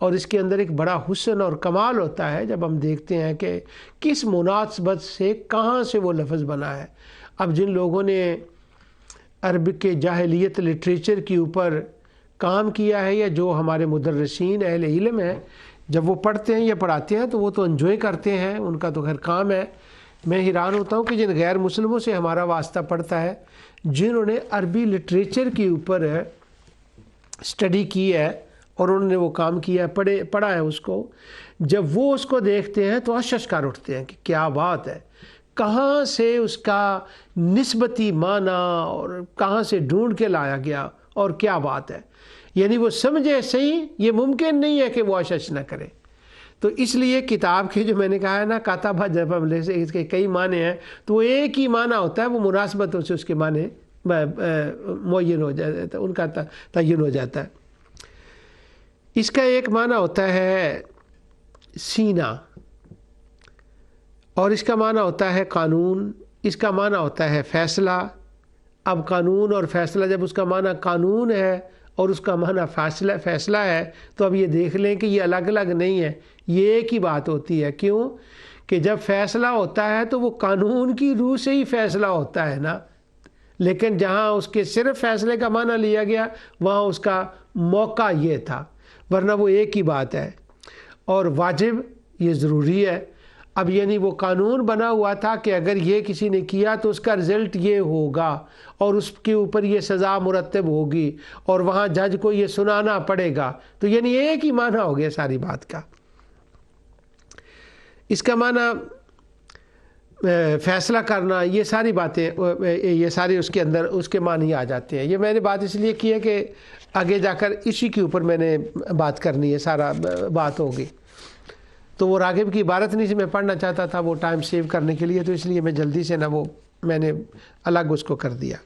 اور اس کے اندر ایک بڑا حسن اور کمال ہوتا ہے جب ہم دیکھتے ہیں کہ کس مناسبت سے کہاں سے وہ لفظ بنا ہے۔ اب جن لوگوں نے عربک کے جاہلیت لٹریچر کے اوپر کام کیا ہے، یا جو ہمارے مدرسین اہل علم ہیں، جب وہ پڑھتے ہیں یا پڑھاتے ہیں تو وہ تو انجوائے کرتے ہیں، ان کا تو خیر کام ہے۔ میں حیران ہوتا ہوں کہ جن غیر مسلموں سے ہمارا واسطہ پڑتا ہے، جنہوں نے عربی لٹریچر کے اوپر اسٹڈی کی ہے اور انہوں نے وہ کام کیا ہے، پڑھا ہے اس کو، جب وہ اس کو دیکھتے ہیں تو اششکار اٹھتے ہیں کہ کیا بات ہے، کہاں سے اس کا نسبتی معنی اور کہاں سے ڈھونڈ کے لایا گیا اور کیا بات ہے۔ یعنی وہ سمجھے صحیح، یہ ممکن نہیں ہے کہ وہ اشش نہ کرے۔ تو اس لیے کتاب کے جو میں نے کہا ہے نا کاتبہ، جب ہم لے سے اس کے کئی معنی ہیں تو وہ ایک ہی معنی ہوتا ہے، وہ مناسبتوں سے اس کے معنی معین ہو جاتا ہے، ان کا تعین ہو جاتا ہے۔ اس کا ایک معنی ہوتا ہے سینہ، اور اس کا معنی ہوتا ہے قانون، اس کا معنی ہوتا ہے فیصلہ۔ اب قانون اور فیصلہ، جب اس کا معنی قانون ہے اور اس کا معنی فیصلہ ہے، تو اب یہ دیکھ لیں کہ یہ الگ الگ نہیں ہے، یہ ایک ہی بات ہوتی ہے۔ کیوں کہ جب فیصلہ ہوتا ہے تو وہ قانون کی روح سے ہی فیصلہ ہوتا ہے نا، لیکن جہاں اس کے صرف فیصلے کا معنی لیا گیا وہاں اس کا موقع یہ تھا، ورنہ وہ ایک ہی بات ہے۔ اور واجب یہ ضروری ہے۔ اب یعنی وہ قانون بنا ہوا تھا کہ اگر یہ کسی نے کیا تو اس کا رزلٹ یہ ہوگا اور اس کے اوپر یہ سزا مرتب ہوگی اور وہاں جج کو یہ سنانا پڑے گا، تو یعنی ایک ہی معنی ہو گیا ساری بات کا۔ اس کا معنی فیصلہ کرنا، یہ ساری باتیں، یہ سارے اس کے اندر اس کے معنی آ جاتے ہیں۔ یہ میں نے بات اس لیے کی ہے کہ آگے جا کر اسی کے اوپر میں نے بات کرنی ہے، سارا بات ہوگی۔ تو وہ راغب کی عبارت نہیں سے میں پڑھنا چاہتا تھا، وہ ٹائم سیو کرنے کے لیے، تو اس لیے میں جلدی سے وہ میں نے الگ اس کو کر دیا۔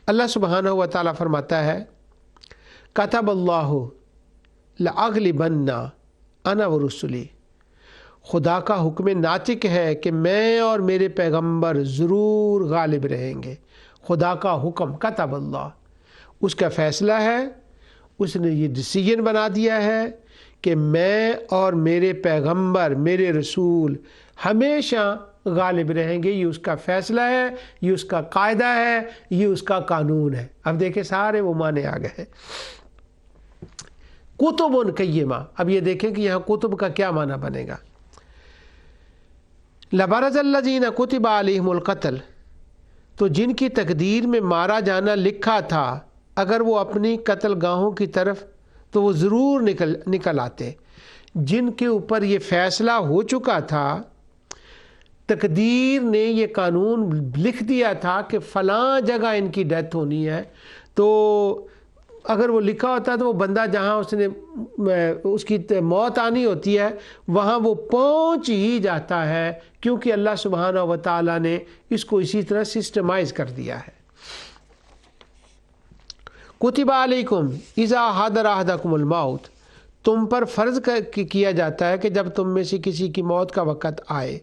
اللہ سبحانہ و تعالیٰ فرماتا ہے کتب اللہ لأغلبن انا ورسلی، خدا کا حکم ناطق ہے کہ میں اور میرے پیغمبر ضرور غالب رہیں گے۔ خدا کا حکم، کتب اللہ، اس کا فیصلہ ہے، اس نے یہ ڈیسیجن بنا دیا ہے کہ میں اور میرے پیغمبر، میرے رسول ہمیشہ غالب رہیں گے۔ یہ اس کا فیصلہ ہے، یہ اس کا قاعدہ ہے، یہ اس کا قانون ہے۔ اب دیکھیں سارے وہ معنی آ گئے۔ کتب قیمہ، اب یہ دیکھیں کہ یہاں کتب کا کیا معنی بنے گا۔ لبرز الذین کتب علیہم القتل، تو جن کی تقدیر میں مارا جانا لکھا تھا، اگر وہ اپنی قتل گاہوں کی طرف تو وہ ضرور نکل آتے۔ جن کے اوپر یہ فیصلہ ہو چکا تھا، تقدیر نے یہ قانون لکھ دیا تھا کہ فلاں جگہ ان کی ڈیتھ ہونی ہے، تو اگر وہ لکھا ہوتا ہے تو وہ بندہ جہاں اس کی موت آنی ہوتی ہے وہاں وہ پہنچ ہی جاتا ہے، کیونکہ اللہ سبحانہ و تعالیٰ نے اس کو اسی طرح سسٹمائز کر دیا ہے۔ کتب علیکم اذا حضر احدکم الموت، تم پر فرض کیا جاتا ہے کہ جب تم میں سے کسی کی موت کا وقت آئے،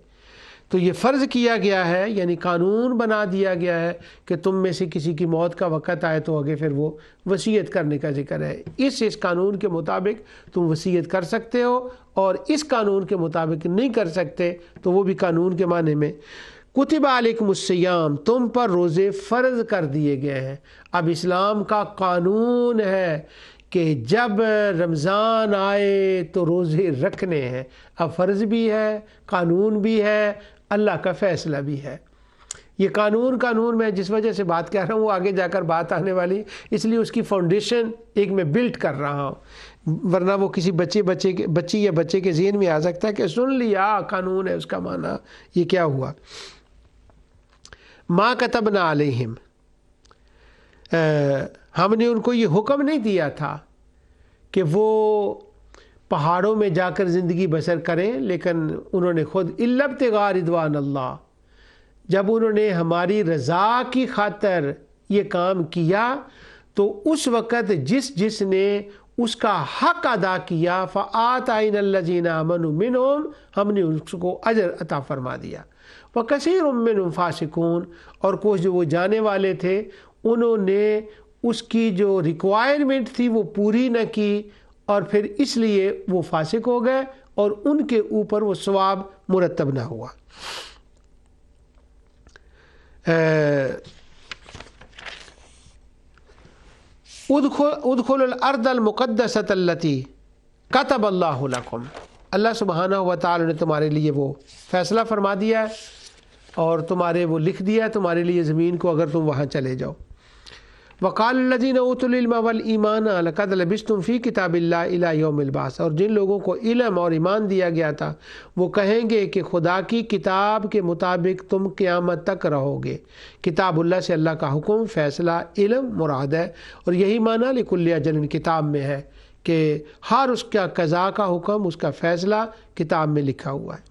تو یہ فرض کیا گیا ہے، یعنی قانون بنا دیا گیا ہے کہ تم میں سے کسی کی موت کا وقت آئے تو آگے پھر وہ وصیت کرنے کا ذکر ہے۔ اس قانون کے مطابق تم وصیت کر سکتے ہو، اور اس قانون کے مطابق نہیں کر سکتے تو وہ بھی قانون کے معنی میں۔ کتب علیکم الصیام، تم پر روزے فرض کر دیے گئے ہیں۔ اب اسلام کا قانون ہے کہ جب رمضان آئے تو روزے رکھنے ہیں۔ اب فرض بھی ہے، قانون بھی ہے، اللہ کا فیصلہ بھی ہے۔ یہ قانون میں جس وجہ سے بات کر رہا ہوں وہ آگے جا کر بات آنے والی، اس لیے اس کی فاؤنڈیشن ایک میں بلڈ کر رہا ہوں، ورنہ وہ کسی بچی یا بچے کے ذہن میں آ سکتا ہے کہ سن لیا قانون ہے، اس کا معنی یہ کیا ہوا۔ ما کتبنا علیہم، ہم نے ان کو یہ حکم نہیں دیا تھا کہ وہ پہاڑوں میں جا کر زندگی بسر کریں، لیکن انہوں نے خود الا ابتغاء رضوان اللہ، جب انہوں نے ہماری رضا کی خاطر یہ کام کیا تو اس وقت جس نے اس کا حق ادا کیا فآتینا الذین آمنوا منہم، ہم نے اس کو اجر عطا فرما دیا۔ وکثیر منہم فاسقون، اور کچھ جو وہ جانے والے تھے انہوں نے اس کی جو ریکوائرمنٹ تھی وہ پوری نہ کی اور پھر اس لیے وہ فاسق ہو گئے اور ان کے اوپر وہ ثواب مرتب نہ ہوا۔ ادخلوا الارض المقدسۃ التی کتب اللہ لکم، اللہ سبحانہ و تعالی نے تمہارے لیے وہ فیصلہ فرما دیا ہے اور تمہارے وہ لکھ دیا ہے تمہارے لیے زمین کو، اگر تم وہاں چلے جاؤ۔ وقال الذین اوتوا العلم والایمان لقد لبثتم فی کتاب اللہ الی یوم البعث، اور جن لوگوں کو علم اور ایمان دیا گیا تھا وہ کہیں گے کہ خدا کی کتاب کے مطابق تم قیامت تک رہو گے۔ کتاب اللہ سے اللہ کا حکم، فیصلہ، علم مراد ہے، اور یہی معنی لکل اجل کتاب میں ہے کہ ہر اس کا قضاء کا حکم، اس کا فیصلہ کتاب میں لکھا ہوا ہے۔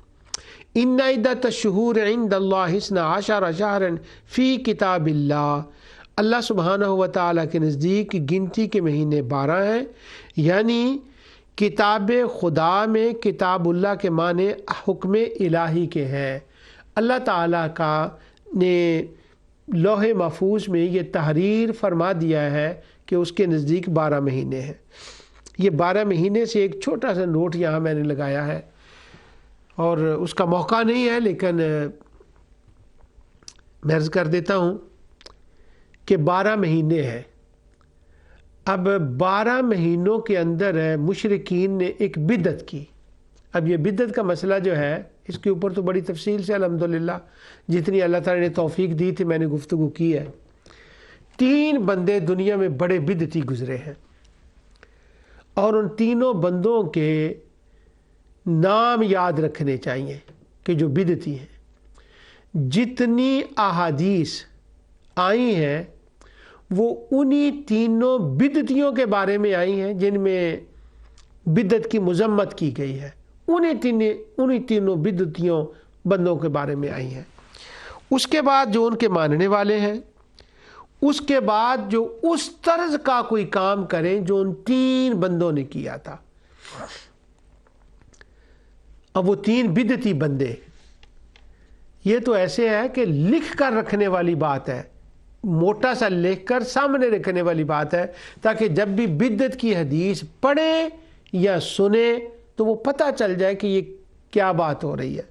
ان عدۃ الشہور عند اللہ 12 شہرا فی کتاب اللہ، اللہ سبحانہ و تعالیٰ کے نزدیک گنتی کے مہینے 12 ہیں، یعنی کتاب خدا میں کتاب اللہ کے معنی حکم الہی کے ہیں۔ اللہ تعالیٰ کا نے لوح محفوظ میں یہ تحریر فرما دیا ہے کہ اس کے نزدیک 12 مہینے ہیں۔ یہ 12 مہینے سے ایک چھوٹا سا نوٹ یہاں میں نے لگایا ہے، اور اس کا موقع نہیں ہے، لیکن میں عرض کر دیتا ہوں کہ 12 مہینے ہیں۔ اب 12 مہینوں کے اندر مشرکین نے ایک بدعت کی۔ اب یہ بدعت کا مسئلہ جو ہے اس کے اوپر تو بڑی تفصیل سے الحمدللہ جتنی اللہ تعالی نے توفیق دی تھی میں نے گفتگو کی ہے۔ 3 بندے دنیا میں بڑے بدعتی گزرے ہیں، اور ان تینوں بندوں کے نام یاد رکھنے چاہیے کہ جو بدعتی ہیں۔ جتنی احادیث آئی ہیں وہ انہی تینوں بدعتیوں کے بارے میں آئی ہیں جن میں بدعت کی مذمت کی گئی ہے، انہی تینوں بدعتیوں بندوں کے بارے میں آئی ہیں۔ اس کے بعد جو ان کے ماننے والے ہیں، اس کے بعد جو اس طرز کا کوئی کام کریں جو ان 3 بندوں نے کیا تھا۔ اب وہ 3 بدعتی بندے، یہ تو ایسے ہے کہ لکھ کر رکھنے والی بات ہے، موٹا سا لکھ کر سامنے رکھنے والی بات ہے، تاکہ جب بھی بدعت کی حدیث پڑھے یا سنے تو وہ پتہ چل جائے کہ یہ کیا بات ہو رہی ہے۔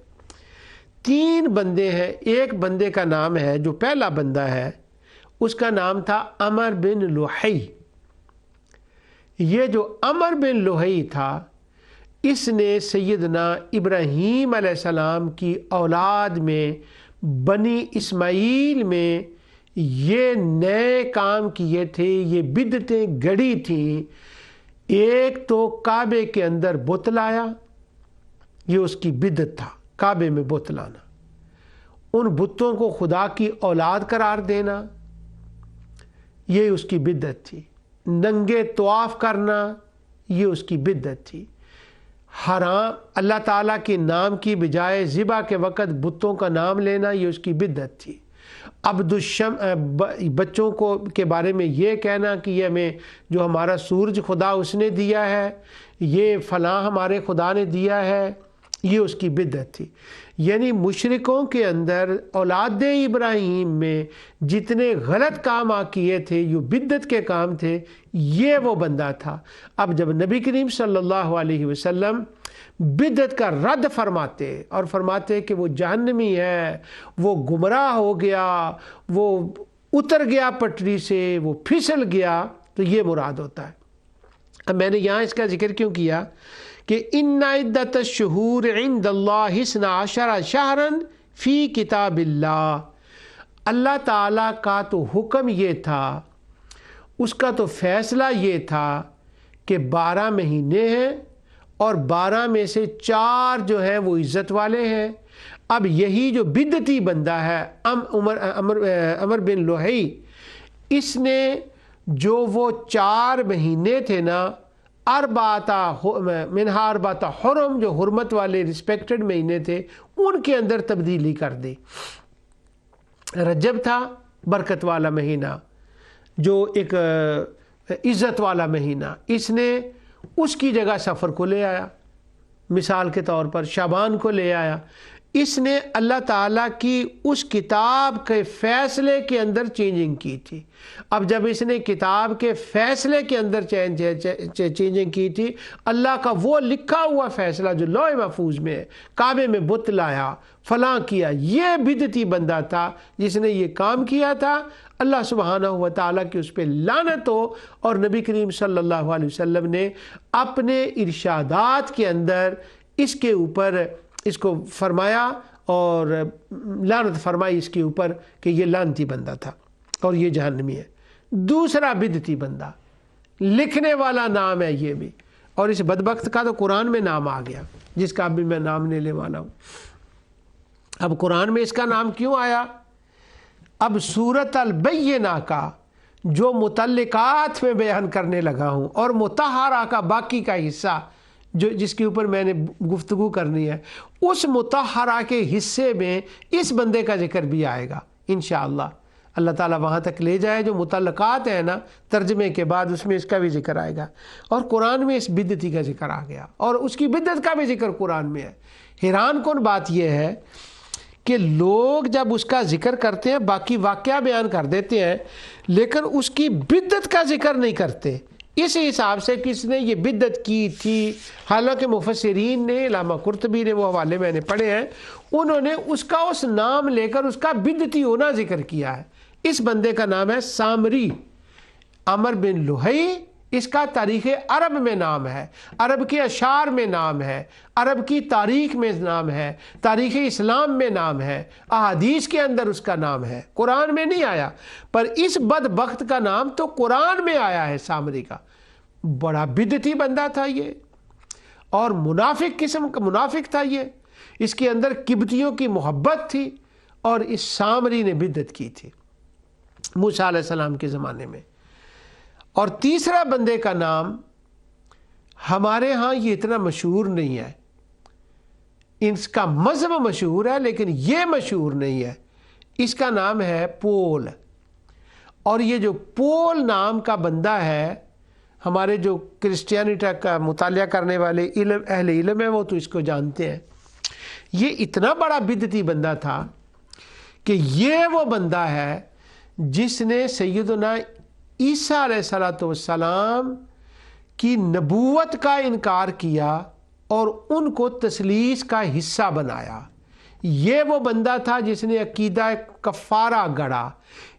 3 بندے ہیں، ایک بندے کا نام ہے جو پہلا بندہ ہے، اس کا نام تھا عمر بن لوحی۔ یہ جو عمر بن لوحی تھا، اس نے سیدنا ابراہیم علیہ السلام کی اولاد میں بنی اسماعیل میں یہ نئے کام کیے تھے، یہ بدعتیں گڑی تھیں۔ ایک تو کعبے کے اندر بت لایا، یہ اس کی بدعت تھا، کعبے میں بت لانا، ان بتوں کو خدا کی اولاد قرار دینا، یہ اس کی بدعت تھی۔ ننگے طواف کرنا، یہ اس کی بدعت تھی۔ حرام اللہ تعالیٰ کے نام کی بجائے ذبح کے وقت بتوں کا نام لینا، یہ اس کی بدعت تھی۔ بچوں کو کے بارے میں یہ کہنا کہ یہ ہمیں جو ہمارا سورج خدا اس نے دیا ہے، یہ فلاں ہمارے خدا نے دیا ہے، یہ اس کی بدعت تھی۔ یعنی مشرکوں کے اندر اولاد ابراہیم میں جتنے غلط کام کیے تھے، یہ بدعت کے کام تھے، یہ وہ بندہ تھا۔ اب جب نبی کریم صلی اللہ علیہ وسلم بدعت کا رد فرماتے اور فرماتے کہ وہ جہنمی ہے، وہ گمراہ ہو گیا، وہ اتر گیا پٹری سے، وہ پھسل گیا، تو یہ مراد ہوتا ہے۔ اب میں نے یہاں اس کا ذکر کیوں کیا کہ ان عدۃ الشہور عند اللہ 12 شہرا فی کتاب اللہ، اللہ تعالیٰ کا تو حکم یہ تھا، اس کا تو فیصلہ یہ تھا کہ 12 مہینے ہیں، اور 12 میں سے 4 جو ہیں وہ عزت والے ہیں۔ اب یہی جو بدعتی بندہ ہے عمر بن لوحی، اس نے جو وہ 4 مہینے تھے نا، منہا 4 حرم، جو حرمت والے رسپیکٹڈ مہینے تھے، ان کے اندر تبدیلی کر دی۔ رجب تھا برکت والا مہینہ، جو ایک عزت والا مہینہ، اس نے اس کی جگہ سفر کو لے آیا، مثال کے طور پر شعبان کو لے آیا۔ اس نے اللہ تعالیٰ کی اس کتاب کے فیصلے کے اندر چینجنگ کی تھی۔ اب جب اس نے کتاب کے فیصلے کے اندر چینجنگ کی تھی، اللہ کا وہ لکھا ہوا فیصلہ جو لوح محفوظ میں ہے، کعبے میں بت لایا، فلاں کیا، یہ بدعتی بندہ تھا جس نے یہ کام کیا تھا۔ اللہ سبحانہ و تعالیٰ کی اس پہ لعنت ہو، اور نبی کریم صلی اللہ علیہ وسلم نے اپنے ارشادات کے اندر اس کے اوپر اس کو فرمایا اور لعنت فرمائی اس کے اوپر کہ یہ لعنتی بندہ تھا اور یہ جہنمی ہے۔ دوسرا بدعتی بندہ، لکھنے والا نام ہے یہ بھی، اور اس بدبخت کا تو قرآن میں نام آ گیا، جس کا بھی میں نام لینے والا ہوں۔ اب قرآن میں اس کا نام کیوں آیا؟ اب سورۃ البینہ کا جو متعلقات میں بیان کرنے لگا ہوں، اور مطہرہ کا باقی کا حصہ جس کے اوپر میں نے گفتگو کرنی ہے، اس مطہرہ کے حصے میں اس بندے کا ذکر بھی آئے گا انشاءاللہ۔ اللہ تعالیٰ وہاں تک لے جائے، جو متعلقات ہیں نا ترجمے کے بعد، اس میں اس کا بھی ذکر آئے گا، اور قرآن میں اس بدعتی کا ذکر آ گیا، اور اس کی بدعت کا بھی ذکر قرآن میں ہے۔ حیران کن بات یہ ہے کہ لوگ جب اس کا ذکر کرتے ہیں باقی واقعہ بیان کر دیتے ہیں، لیکن اس کی بدعت کا ذکر نہیں کرتے، اس حساب سے کس نے یہ بدعت کی تھی۔ حالانکہ مفسرین نے، علامہ قرطبی نے، وہ حوالے میں نے پڑھے ہیں، انہوں نے اس کا اس نام لے کر اس کا بدعتی ہونا ذکر کیا ہے۔ اس بندے کا نام ہے سامری، عمر بن لوہی، اس کا تاریخ عرب میں نام ہے، عرب کے اشعار میں نام ہے، عرب کی تاریخ میں نام ہے، تاریخ اسلام میں نام ہے، احادیث کے اندر اس کا نام ہے، قرآن میں نہیں آیا، پر اس بدبخت کا نام تو قرآن میں آیا ہے۔ سامری کا بڑا بدعتی بندہ تھا یہ، اور منافق قسم کا منافق تھا یہ، اس کے اندر قبطیوں کی محبت تھی، اور اس سامری نے بدعت کی تھی موسیٰ علیہ السلام کے زمانے میں۔ اور تیسرا بندے کا نام ہمارے ہاں یہ اتنا مشہور نہیں ہے، اس کا مذہب مشہور ہے لیکن یہ مشہور نہیں ہے، اس کا نام ہے پول۔ اور یہ جو پول نام کا بندہ ہے، ہمارے جو کرسچینٹی کا مطالعہ کرنے والے اہل علم ہیں وہ تو اس کو جانتے ہیں، یہ اتنا بڑا بدعتی بندہ تھا کہ یہ وہ بندہ ہے جس نے سیدنا عیسیٰ علیہ السلام کی نبوت کا انکار کیا اور ان کو تثلیث کا حصہ بنایا۔ یہ وہ بندہ تھا جس نے عقیدہ کفارہ گڑھا،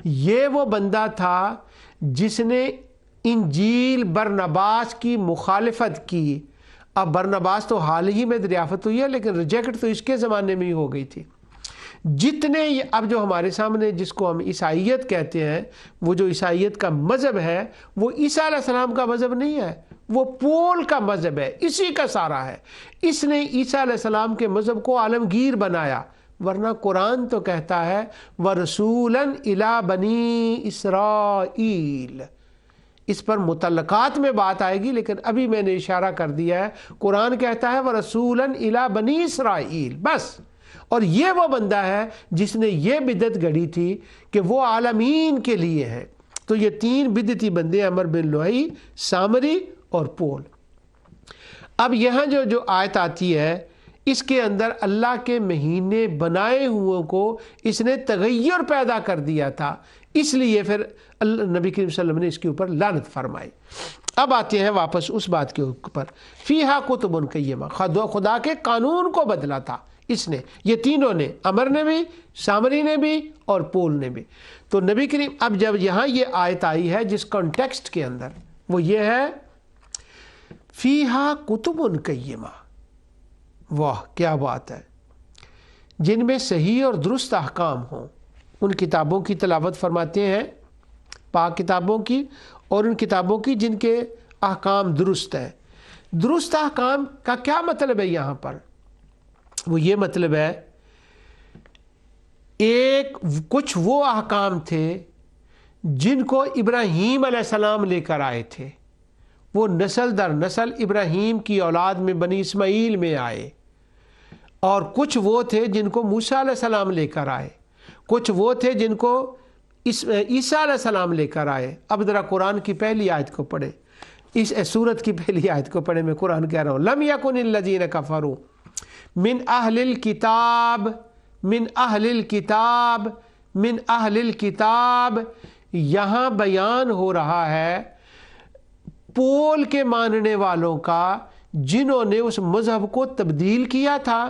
یہ وہ بندہ تھا جس نے انجیل برنباس کی مخالفت کی۔ اب برنباس تو حال ہی میں دریافت ہوئی ہے، لیکن ریجیکٹ تو اس کے زمانے میں ہی ہو گئی تھی۔ جتنے اب جو ہمارے سامنے جس کو ہم عیسائیت کہتے ہیں، وہ جو عیسائیت کا مذہب ہے وہ عیسیٰ علیہ السلام کا مذہب نہیں ہے، وہ پول کا مذہب ہے، اسی کا سارا ہے۔ اس نے عیسیٰ علیہ السلام کے مذہب کو عالمگیر بنایا، ورنہ قرآن تو کہتا ہے وَرَسُولًا إِلَىٰ بَنِي إِسْرَائِيلَ۔ اس پر متعلقات میں بات آئے گی، لیکن ابھی میں نے اشارہ کر دیا ہے، قرآن کہتا ہے وَرَسُولًا إِلَىٰ بَنِي إِسْرَائِيلَ، بس۔ اور یہ وہ بندہ ہے جس نے یہ بدعت گڑھی تھی کہ وہ عالمین کے لیے ہے۔ تو یہ تین بدعتی بندے، عمر بن لوہی، سامری اور پول۔ اب یہاں جو آیت آتی ہے، اس کے اندر اللہ کے مہینے بنائے ہوئے کو اس نے تغیر پیدا کر دیا تھا، اس لیے پھر نبی کریم صلی اللہ علیہ وسلم نے اس کے اوپر لعنت فرمائی۔ اب آتے ہیں واپس اس بات کے اوپر، فیہا کتب قیمہ، خدا کے قانون کو بدلا تھا اس نے، یہ تینوں نے، عمر نے بھی، سامری نے بھی اور پول نے بھی۔ تو نبی کریم اب جب یہاں یہ آیت آئی ہے جس کانٹیکسٹ کے اندر، وہ یہ ہے فیہا کتب قیمہ، واہ کیا بات ہے، جن میں صحیح اور درست احکام ہوں۔ ان کتابوں کی تلاوت فرماتے ہیں، پاک کتابوں کی، اور ان کتابوں کی جن کے احکام درست ہیں۔ درست احکام کا کیا مطلب ہے یہاں پر؟ وہ یہ مطلب ہے کچھ وہ احکام تھے جن کو ابراہیم علیہ السلام لے کر آئے تھے، وہ نسل در نسل ابراہیم کی اولاد میں بنی اسماعیل میں آئے، اور کچھ وہ تھے جن کو موسیٰ علیہ السلام لے کر آئے، کچھ وہ تھے جن کو عیسیٰ علیہ السلام لے کر آئے۔ اب ذرا قرآن کی پہلی آیت کو پڑھے، اس سورت کی پہلی آیت کو پڑھے، میں قرآن کہہ رہا ہوں، لم یکن الذین کفروا من اہل الکتاب، من اہل الکتاب، من اہل الکتاب، یہاں بیان ہو رہا ہے پول کے ماننے والوں کا جنہوں نے اس مذہب کو تبدیل کیا تھا۔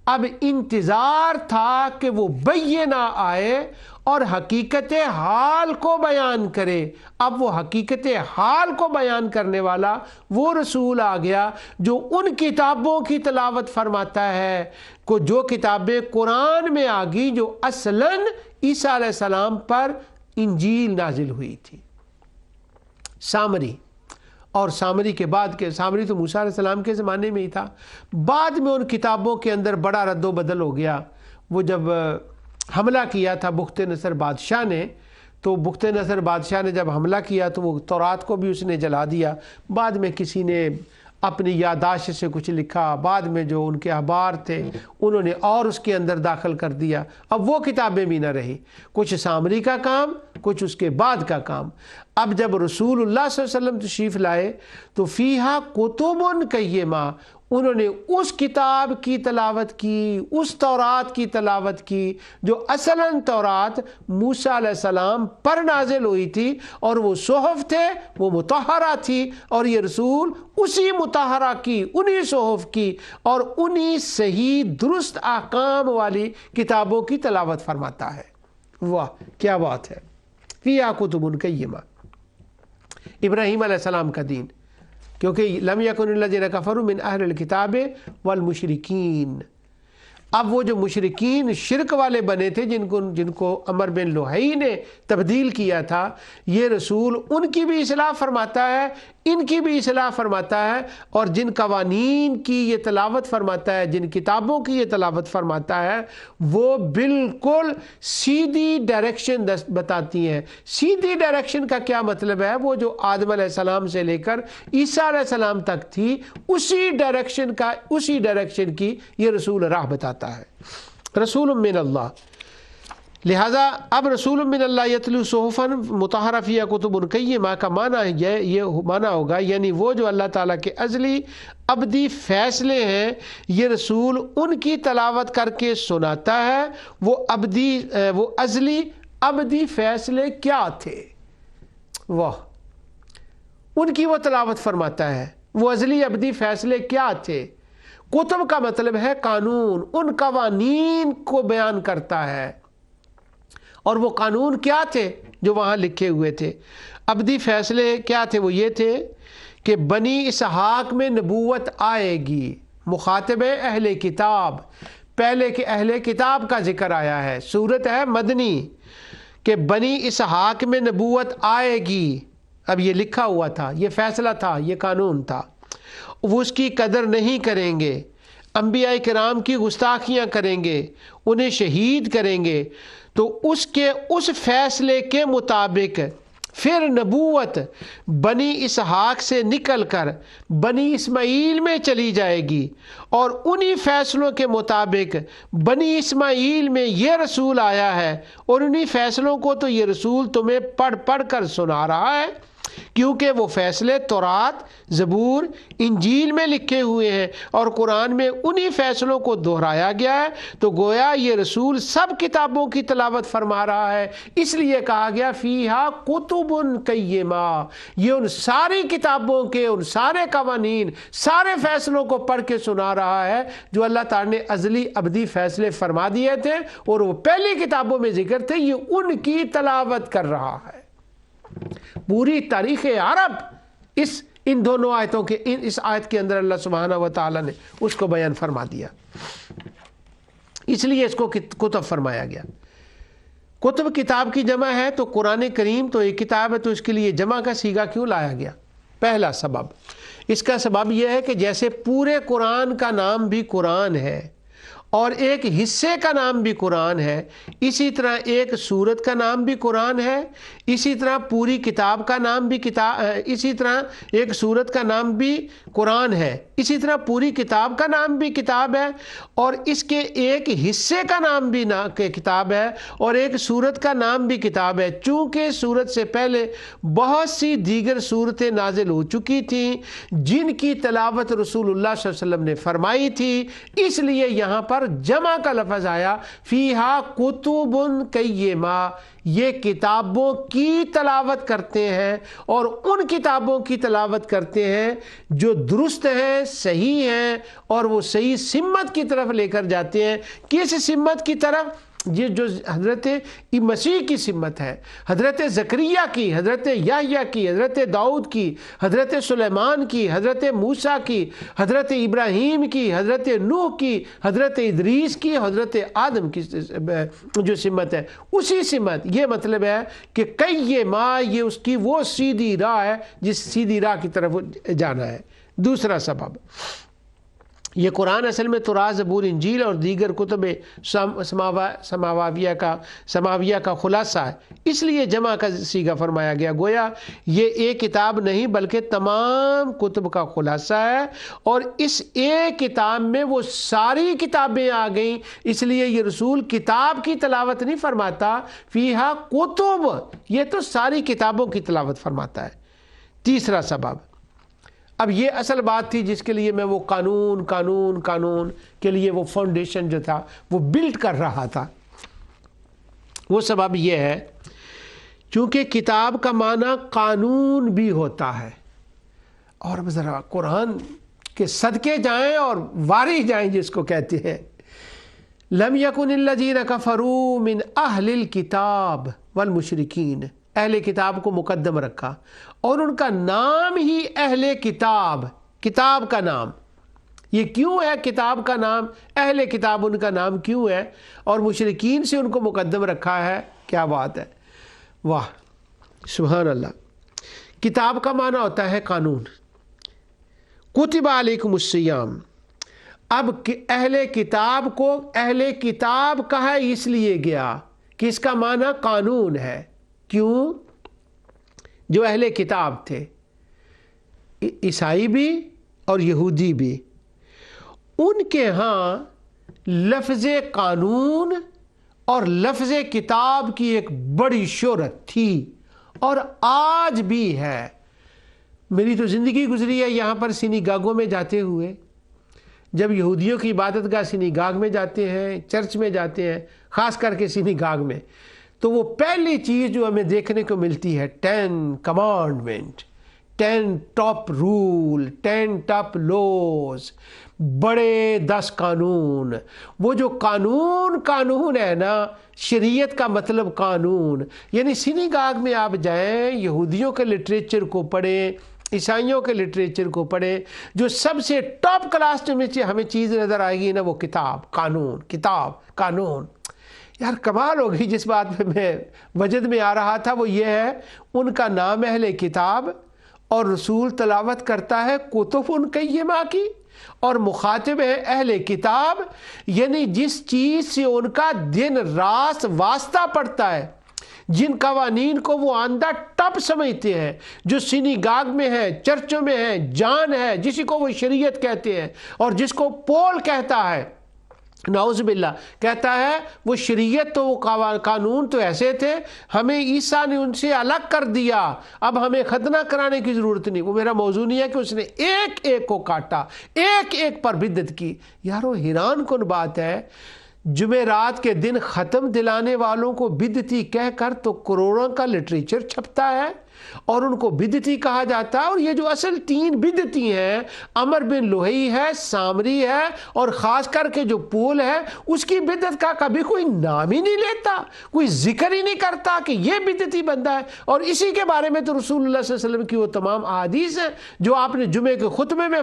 اب انتظار تھا کہ وہ بینہ آئے اور حقیقت حال کو بیان کرے۔ اب وہ حقیقت حال کو بیان کرنے والا وہ رسول آ گیا جو ان کتابوں کی تلاوت فرماتا ہے جو کتابیں قرآن میں آ گئی، جو اصلاً عیسیٰ علیہ السلام پر انجیل نازل ہوئی تھی۔ سامری، اور سامری کے بعد کے سامری تو موسیٰ علیہ السلام کے زمانے میں ہی تھا، بعد میں ان کتابوں کے اندر بڑا رد و بدل ہو گیا۔ وہ جب حملہ کیا تھا بخت نصر بادشاہ نے، تو بخت نصر بادشاہ نے جب حملہ کیا تو وہ تورات کو بھی اس نے جلا دیا۔ بعد میں کسی نے اپنی یادداشت سے کچھ لکھا، بعد میں جو ان کے احبار تھے انہوں نے اور اس کے اندر داخل کر دیا۔ اب وہ کتابیں بھی نہ رہی، کچھ سامری کا کام، کچھ اس کے بعد کا کام۔ اب جب رسول اللہ صلی اللہ علیہ وسلم تشریف لائے تو فیہا کتب قیمہ، انہوں نے اس کتاب کی تلاوت کی، اس تورات کی تلاوت کی جو اصلاً تورات موسیٰ علیہ السلام پر نازل ہوئی تھی، اور وہ صحف تھے، وہ مطہرہ تھی، اور یہ رسول اسی مطہرہ کی، انہی صحف کی اور انہی صحیح درست احکام والی کتابوں کی تلاوت فرماتا ہے۔ واہ کیا بات ہے! فیہا کتب قیمہ، ابراہیم علیہ السلام کا دین، کیونکہ لم یکن الذین کفروا من اہل الکتاب والمشرکین۔ اب وہ جو مشرکین شرک والے بنے تھے جن کو عمر بن لوہی نے تبدیل کیا تھا، یہ رسول ان کی بھی اصلاح فرماتا ہے، ان کی بھی اصلاح فرماتا ہے، اور جن قوانین کی یہ تلاوت فرماتا ہے، جن کتابوں کی یہ تلاوت فرماتا ہے، وہ بالکل سیدھی ڈائریکشن بتاتی ہیں۔ سیدھی ڈائریکشن کا کیا مطلب ہے؟ وہ جو آدم علیہ السلام سے لے کر عیسیٰ علیہ السلام تک تھی، اسی ڈائریکشن کی یہ رسول راہ بتاتا ہے۔ رسول من اللہ، لہذا اب رسول من اللہ یتلو صحفا مطہرہ فیہا کتب قیمہ کا معنی ہے، یہ معنی ہوگا یعنی وہ جو اللہ تعالیٰ کے ازلی ابدی فیصلے ہیں، یہ رسول ان کی تلاوت کر کے سناتا ہے۔ وہ ازلی ابدی فیصلے کیا تھے؟ واہ، ان کی وہ تلاوت فرماتا ہے۔ وہ ازلی ابدی فیصلے کیا تھے؟ کتب کا مطلب ہے قانون، ان قوانین کو بیان کرتا ہے۔ اور وہ قانون کیا تھے جو وہاں لکھے ہوئے تھے؟ ابدی فیصلے کیا تھے؟ وہ یہ تھے کہ بنی اسحاق میں نبوت آئے گی۔ مخاطب اہل کتاب، پہلے کہ اہل کتاب کا ذکر آیا ہے، سورت ہے مدنی، کہ بنی اسحاق میں نبوت آئے گی۔ اب یہ لکھا ہوا تھا، یہ فیصلہ تھا، یہ قانون تھا۔ وہ اس کی قدر نہیں کریں گے، انبیاء کرام کی گستاخیاں کریں گے، انہیں شہید کریں گے، تو اس فیصلے کے مطابق پھر نبوت بنی اسحاق سے نکل کر بنی اسماعیل میں چلی جائے گی، اور انہی فیصلوں کے مطابق بنی اسماعیل میں یہ رسول آیا ہے، اور انہی فیصلوں کو تو یہ رسول تمہیں پڑھ کر سنا رہا ہے، کیونکہ وہ فیصلے تورات، زبور، انجیل میں لکھے ہوئے ہیں، اور قرآن میں انہی فیصلوں کو دہرایا گیا ہے۔ تو گویا یہ رسول سب کتابوں کی تلاوت فرما رہا ہے، اس لیے کہا گیا فیہا کتب قیمہ، یہ ان ساری کتابوں کے، ان سارے قوانین، سارے فیصلوں کو پڑھ کے سنا رہا ہے جو اللہ تعالیٰ نے ازلی ابدی فیصلے فرما دیے تھے، اور وہ پہلی کتابوں میں ذکر تھے، یہ ان کی تلاوت کر رہا ہے۔ پوری تاریخ عرب ان دونوں آیتوں کے اس آیت کے اندر اللہ سبحانہ و تعالی نے اس کو بیان فرما دیا، اس لیے اس کو کتب فرمایا گیا۔ کتب کتاب کی جمع ہے، تو قرآن کریم تو ایک کتاب ہے، تو اس کے لیے جمع کا صیغہ کیوں لایا گیا؟ پہلا سبب، اس کا سبب یہ ہے کہ جیسے پورے قرآن کا نام بھی قرآن ہے، اور ایک حصے کا نام بھی قرآن ہے، اسی طرح ایک سورت کا نام بھی قرآن ہے، اسی طرح پوری کتاب کا نام بھی اسی طرح ایک سورت کا نام بھی قرآن ہے، اسی طرح پوری کتاب کا نام بھی کتاب ہے، اور اس کے ایک حصے کا نام بھی کتاب ہے، اور ایک سورت کا نام بھی کتاب ہے۔ چونکہ سورت سے پہلے بہت سی دیگر سورتیں نازل ہو چکی تھیں جن کی تلاوت رسول اللہ صلی اللہ علیہ وسلم نے فرمائی تھی، اس لیے یہاں پر جمع کا لفظ آیا، فیہا کتب قیمہ، یہ کتابوں کی تلاوت کرتے ہیں، اور ان کتابوں کی تلاوت کرتے ہیں جو درست ہیں، صحیح ہیں، اور وہ صحیح سمت کی طرف لے کر جاتے ہیں۔ کس سمت کی طرف؟ یہ جو حضرت مسیح کی سمت ہے، حضرت زکریا کی، حضرت یحییٰ کی، حضرت داؤد کی، حضرت سلیمان کی، حضرت موسیٰ کی، حضرت ابراہیم کی، حضرت نوح کی، حضرت ادریس کی، حضرت آدم کی جو سمت ہے، اسی سمت۔ یہ مطلب ہے کہ قیمہ، یہ اس کی وہ سیدھی راہ ہے جس سیدھی راہ کی طرف جانا ہے۔ دوسرا سبب، یہ قرآن اصل میں توراہ، زبور، انجیل اور دیگر کتب سماویہ کا خلاصہ ہے، اس لیے جمع کا صیغہ فرمایا گیا، گویا یہ ایک کتاب نہیں بلکہ تمام کتب کا خلاصہ ہے، اور اس ایک کتاب میں وہ ساری کتابیں آ گئیں، اس لیے یہ رسول کتاب کی تلاوت نہیں فرماتا، فیہا کتب، یہ تو ساری کتابوں کی تلاوت فرماتا ہے۔ تیسرا سبب، اب یہ اصل بات تھی جس کے لیے میں وہ قانون کے لیے وہ فاؤنڈیشن جو تھا وہ بلڈ کر رہا تھا، وہ سبب یہ ہے چونکہ کتاب کا معنی قانون بھی ہوتا ہے، اور ذرا قرآن کے صدقے جائیں اور واری جائیں جس کو کہتے ہیں، لم یکن الذین کفروا من اہل الکتاب والمشرکین، اہل کتاب کو مقدم رکھا، اور ان کا نام ہی اہل کتاب، کتاب کا نام، یہ کیوں ہے کتاب کا نام، اہل کتاب ان کا نام کیوں ہے، اور مشرکین سے ان کو مقدم رکھا ہے؟ کیا بات ہے، واہ سبحان اللہ۔ کتاب کا معنی ہوتا ہے قانون، کتب علیکم الصیام، اب اہل کتاب کو اہل کتاب کہا اس لیے گیا کہ اس کا معنی قانون ہے، کیوں؟ جو اہل کتاب تھے، عیسائی بھی اور یہودی بھی، ان کے ہاں لفظ قانون اور لفظ کتاب کی ایک بڑی شہرت تھی، اور آج بھی ہے۔ میری تو زندگی گزری ہے یہاں پر سینیگاگوں میں جاتے ہوئے، جب یہودیوں کی عبادت گاہ سینیگاگ میں جاتے ہیں، چرچ میں جاتے ہیں، خاص کر کے سینیگاگ میں، تو وہ پہلی چیز جو ہمیں دیکھنے کو ملتی ہے 10 commandment, 10 top rule, 10 top laws, بڑے 10 قانون۔ وہ جو قانون ہے نا، شریعت کا مطلب قانون، یعنی سینیگاگ میں آپ جائیں، یہودیوں کے لٹریچر کو پڑھیں، عیسائیوں کے لٹریچر کو پڑھیں، جو سب سے ٹاپ کلاس میں ہمیں چیز نظر آئے گی نا، وہ کتاب قانون۔ یار کمال ہوگی، جس بات پہ میں وجد میں آ رہا تھا وہ یہ ہے، ان کا نام اہل کتاب، اور رسول تلاوت کرتا ہے کتب قیمہ کی، اور مخاطب ہے اہل کتاب، یعنی جس چیز سے ان کا دن رات واسطہ پڑتا ہے، جن قوانین کو وہ آندہ ٹپ سمجھتے ہیں، جو سینیگاگ میں ہیں، چرچوں میں ہیں، جان ہے، جسی کو وہ شریعت کہتے ہیں، اور جس کو پول کہتا ہے، نعوذ باللہ کہتا ہے وہ شریعت تو وہ قانون تو ایسے تھے، ہمیں عیسیٰ نے ان سے الگ کر دیا، اب ہمیں ختنہ کرانے کی ضرورت نہیں۔ وہ میرا موضوع نہیں ہے کہ اس نے ایک ایک کو کاٹا، ایک ایک پر بدعت کی۔ یارو حیران کن بات ہے، جمعرات کے دن ختم دلانے والوں کو بدعتی کہہ کر تو کروڑوں کا لٹریچر چھپتا ہے، اور ان کو بدعتی کہا جاتا ہے، اور یہ جو اصل 3 بدعتی ہیں، عمر بن لوہی ہے، سامری ہے، اور خاص کر کے جو پول ہے، اس کی بدعت کا کبھی کوئی نام ہی نہیں لیتا، کوئی ذکر ہی نہیں کرتا کہ یہ بدعتی بندہ ہے، اور اسی کے بارے میں تو رسول اللہ صلی اللہ علیہ وسلم کی وہ تمام احادیث ہیں جو آپ نے جمعے کے خطبے میں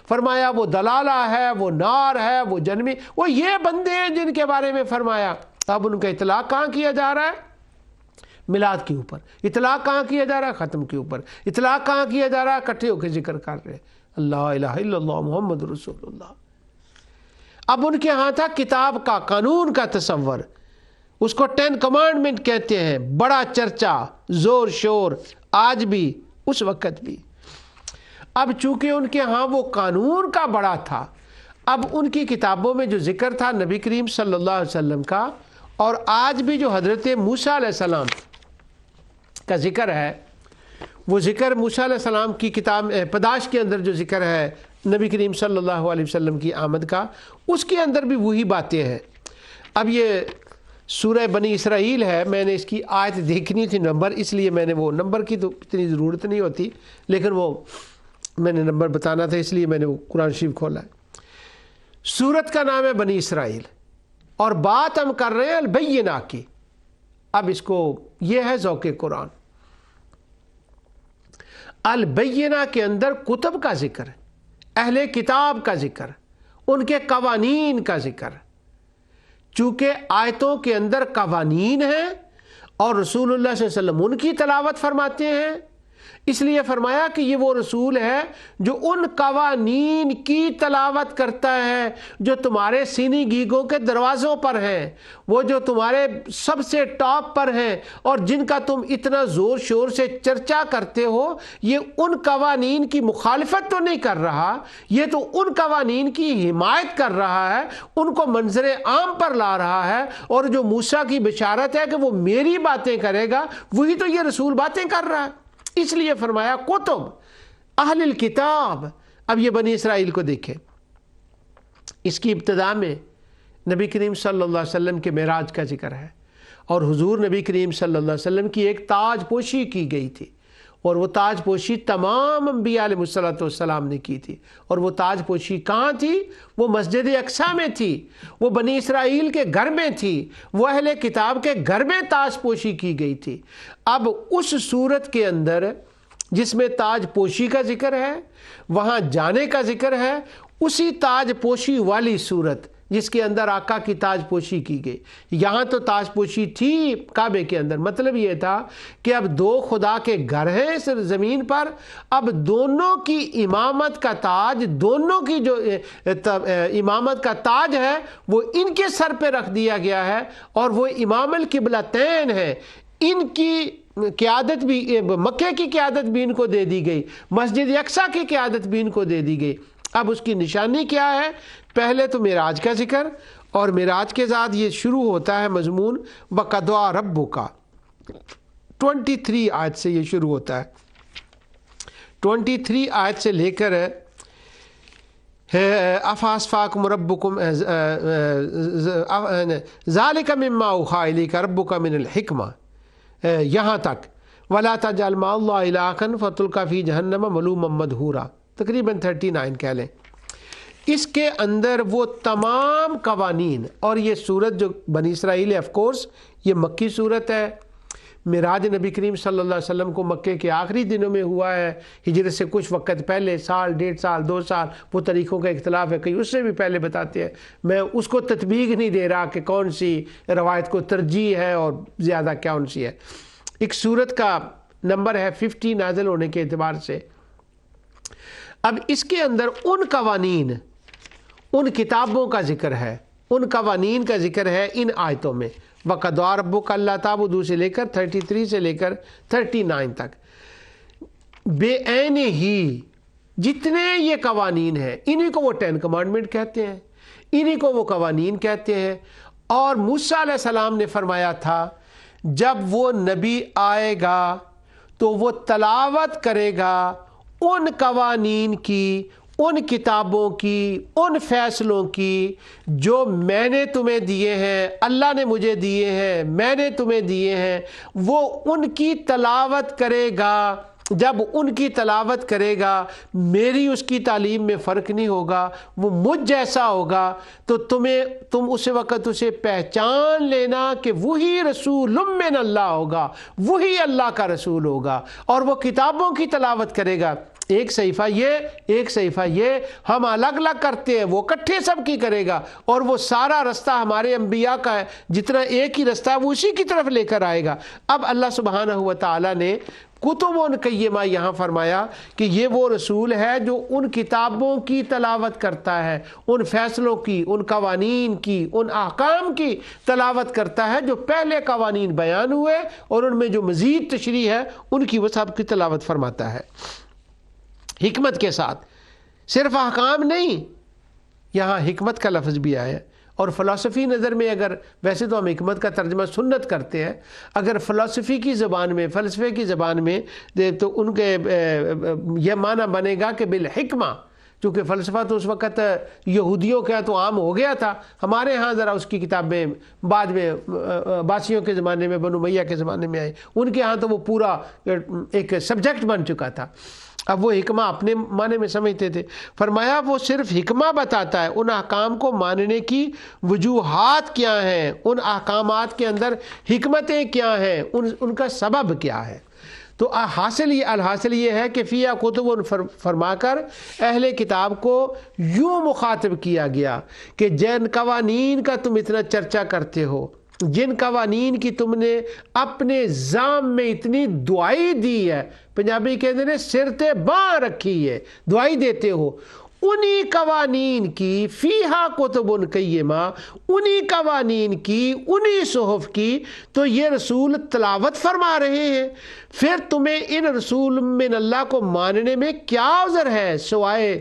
فرمایا وہ دلالہ ہے، وہ نار ہے، وہ جنمی، وہ یہ بندے ہیں جن کے بارے میں فرمایا۔ اب ان کا اطلاق کہاں کیا جا رہا ہے؟ میلاد کے اوپر۔ اطلاق کہاں کیا جا رہا ہے؟ ختم کے اوپر۔ اطلاق کہاں کیا جا رہا ہے؟ اکٹھے ہو کے ذکر کر رہے ہیں، اللہ الہ الا اللہ محمد رسول اللہ۔ اب ان کے ہاں تھا کتاب کا، قانون کا تصور، اس کو 10 کمانڈمنٹ کہتے ہیں، بڑا چرچا، زور شور، آج بھی اس وقت بھی۔ اب چونکہ ان کے ہاں وہ قانون کا بڑا تھا، اب ان کی کتابوں میں جو ذکر تھا نبی کریم صلی اللہ علیہ وسلم کا، اور آج بھی جو حضرت موسیٰ علیہ السلام کا ذکر ہے، وہ ذکر موسیٰ علیہ السلام کی کتاب پداش کے اندر جو ذکر ہے نبی کریم صلی اللہ علیہ وسلم کی آمد کا، اس کے اندر بھی وہی باتیں ہیں۔ اب یہ سورہ بنی اسرائیل ہے، میں نے اس کی آیت دیکھنی تھی نمبر، اس لیے میں نے وہ نمبر کی تو اتنی ضرورت نہیں ہوتی، لیکن وہ میں نے نمبر بتانا تھا اس لیے میں نے وہ قرآن شریف کھولا ہے۔ سورت کا نام ہے بنی اسرائیل، اور بات ہم کر رہے ہیں البینہ کی۔ اب اس کو یہ ہے ذوق قرآن، البینہ کے اندر کتب کا ذکر، اہل کتاب کا ذکر، ان کے قوانین کا ذکر۔ چونکہ آیتوں کے اندر قوانین ہیں اور رسول اللہ صلی اللہ علیہ وسلم ان کی تلاوت فرماتے ہیں، اس لیے فرمایا کہ یہ وہ رسول ہے جو ان قوانین کی تلاوت کرتا ہے جو تمہارے سینی گیگوں کے دروازوں پر ہیں، وہ جو تمہارے سب سے ٹاپ پر ہیں اور جن کا تم اتنا زور شور سے چرچا کرتے ہو۔ یہ ان قوانین کی مخالفت تو نہیں کر رہا، یہ تو ان قوانین کی حمایت کر رہا ہے، ان کو منظر عام پر لا رہا ہے، اور جو موسیٰ کی بشارت ہے کہ وہ میری باتیں کرے گا، وہی تو یہ رسول باتیں کر رہا ہے۔ اس لیے فرمایا کتب اہل الکتاب۔ اب یہ بنی اسرائیل کو دیکھیں، اس کی ابتدا میں نبی کریم صلی اللہ علیہ وسلم کے معراج کا ذکر ہے، اور حضور نبی کریم صلی اللہ علیہ وسلم کی ایک تاج پوشی کی گئی تھی، اور وہ تاج پوشی تمام انبیاء علیہ السلام نے کی تھی۔ اور وہ تاج پوشی کہاں تھی؟ وہ مسجد اقصیٰ میں تھی، وہ بنی اسرائیل کے گھر میں تھی، وہ اہل کتاب کے گھر میں تاج پوشی کی گئی تھی۔ اب اس صورت کے اندر جس میں تاج پوشی کا ذکر ہے، وہاں جانے کا ذکر ہے، اسی تاج پوشی والی صورت جس کے اندر آقا کی تاج پوشی کی گئی۔ یہاں تو تاج پوشی تھی کعبے کے اندر، مطلب یہ تھا کہ اب دو خدا کے گھر ہیں اس زمین پر، اب دونوں کی امامت کا تاج، دونوں کی جو امامت کا تاج ہے وہ ان کے سر پہ رکھ دیا گیا ہے، اور وہ امام القبلتین ہے۔ ان کی قیادت بھی، مکے کی قیادت بھی ان کو دے دی گئی، مسجد اقصیٰ کی قیادت بھی ان کو دے دی گئی۔ اب اس کی نشانی کیا ہے؟ پہلے تو معراج کا ذکر، اور معراج کے ساتھ یہ شروع ہوتا ہے مضمون وَقَضَىٰ رَبُّكَ، 23 آیت سے یہ شروع ہوتا ہے۔ 23 آیت سے لے کر أَفَأَصْفَاكُمْ رَبُّكُمْ ذَلِكَ مِمَّا أَوْحَىٰ إِلَيْكَ رَبُّكَ مِنَ الْحِكْمَةِ، یہاں تک وَلَا تَجْعَلْ مَعَ اللَّهِ إِلَٰهًا فَتُلْقَىٰ فِي جَهَنَّمَ مَلُومًا مَدْحُورًا، تقریباً 39 کہہ لیں۔ اس کے اندر وہ تمام قوانین، اور یہ سورت جو بنی اسرائیل ہے آف کورس یہ مکی سورت ہے۔ معراج نبی کریم صلی اللہ علیہ وسلم کو مکے کے آخری دنوں میں ہوا ہے، ہجرت سے کچھ وقت پہلے، سال، 1.5 سال، 2 سال، وہ طریقوں کا اختلاف ہے، کئی اس سے بھی پہلے بتاتے ہیں۔ میں اس کو تطبیق نہیں دے رہا کہ کون سی روایت کو ترجیح ہے اور زیادہ کون سی ہے۔ ایک سورت کا نمبر ہے 50 نازل ہونے کے اعتبار سے۔ اب اس کے اندر ان قوانین، ان کتابوں کا ذکر ہے، ان قوانین کا ذکر ہے ان آیتوں میں۔ وَقَضَىٰ رَبُّكَ أَلَّا تَعْبُدُوا سے لے کر 33 سے لے کر 39 تک، بے عین ہی جتنے یہ قوانین ہیں، انہی کو وہ 10 کمانڈمنٹ کہتے ہیں، انہی کو وہ قوانین کہتے ہیں۔ اور موسیٰ علیہ السلام نے فرمایا تھا جب وہ نبی آئے گا تو وہ تلاوت کرے گا ان قوانین کی، ان کتابوں کی، ان فیصلوں کی جو میں نے تمہیں دیے ہیں، اللہ نے مجھے دیے ہیں، میں نے تمہیں دیے ہیں، وہ ان کی تلاوت کرے گا۔ جب ان کی تلاوت کرے گا، میری اس کی تعلیم میں فرق نہیں ہوگا، وہ مجھ جیسا ہوگا، تو تم اس وقت اسے پہچان لینا کہ وہی رسول من اللہ ہوگا، وہی اللہ کا رسول ہوگا، اور وہ کتابوں کی تلاوت کرے گا۔ ایک صحیفہ یہ، ایک صحیفہ یہ، ہم الگ الگ کرتے ہیں، وہ کٹھے سب کی کرے گا، اور وہ سارا رستہ ہمارے انبیاء کا ہے، جتنا ایک ہی رستہ ہے وہ اسی کی طرف لے کر آئے گا۔ اب اللہ سبحانہ و تعالیٰ نے کتب قیمہ یہاں فرمایا کہ یہ وہ رسول ہے جو ان کتابوں کی تلاوت کرتا ہے، ان فیصلوں کی، ان قوانین کی، ان احکام کی تلاوت کرتا ہے جو پہلے قوانین بیان ہوئے اور ان میں جو مزید تشریح ہے ان کی وہ سب کی تلاوت فرماتا ہے حکمت کے ساتھ۔ صرف احکام نہیں، یہاں حکمت کا لفظ بھی آیا ہے۔ اور فلسفی نظر میں اگر ویسے تو ہم حکمت کا ترجمہ سنت کرتے ہیں، اگر فلسفی کی زبان میں، فلسفے کی زبان میں تو ان کے یہ معنی بنے گا کہ بالحکمہ، چونکہ فلسفہ تو اس وقت یہودیوں کا تو عام ہو گیا تھا، ہمارے ہاں ذرا اس کی کتابیں بعد میں عباسیوں کے زمانے میں، بنو امیہ کے زمانے میں آئی، ان کے ہاں تو وہ پورا ایک سبجیکٹ بن چکا تھا۔ اب وہ حکمہ اپنے معنی میں سمجھتے تھے۔ فرمایا وہ صرف حکمہ بتاتا ہے، ان احکام کو ماننے کی وجوہات کیا ہیں، ان احکامات کے اندر حکمتیں کیا ہیں، ان کا سبب کیا ہے۔ تو الحاصل یہ ہے کہ فیہا کتب فرما کر اہل کتاب کو یوں مخاطب کیا گیا کہ جن قوانین کا تم اتنا چرچا کرتے ہو، جن قوانین کی تم نے اپنے زام میں اتنی دعائی دی ہے، پنجابی کہتے ہیں سر تے باں رکھی ہے، دعائی دیتے ہو، انہی قوانین کی فیہا کتب قیمہ، انہی قوانین کی، انہی صحف کی تو یہ رسول تلاوت فرما رہے ہیں۔ پھر تمہیں ان رسول من اللہ کو ماننے میں کیا عذر ہے سوائے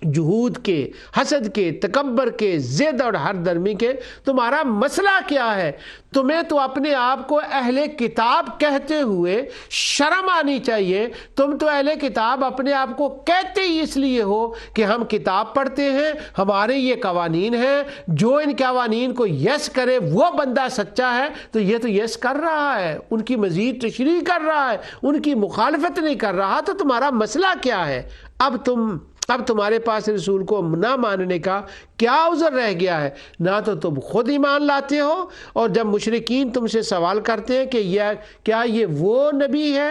جہود کے، حسد کے، تکبر کے، ضد اور ہر درمی کے؟ تمہارا مسئلہ کیا ہے؟ تمہیں تو اپنے آپ کو اہل کتاب کہتے ہوئے شرم آنی چاہیے۔ تم تو اہل کتاب اپنے آپ کو کہتے ہی اس لیے ہو کہ ہم کتاب پڑھتے ہیں، ہمارے یہ قوانین ہیں، جو ان قوانین کو یس کرے وہ بندہ سچا ہے۔ تو یہ تو یس کر رہا ہے، ان کی مزید تشریح کر رہا ہے، ان کی مخالفت نہیں کر رہا، تو تمہارا مسئلہ کیا ہے؟ اب تمہارے پاس رسول کو نہ ماننے کا کیا عذر رہ گیا ہے؟ نہ تو تم خود ایمان لاتے ہو، اور جب مشرکین تم سے سوال کرتے ہیں کہ کیا یہ وہ نبی ہے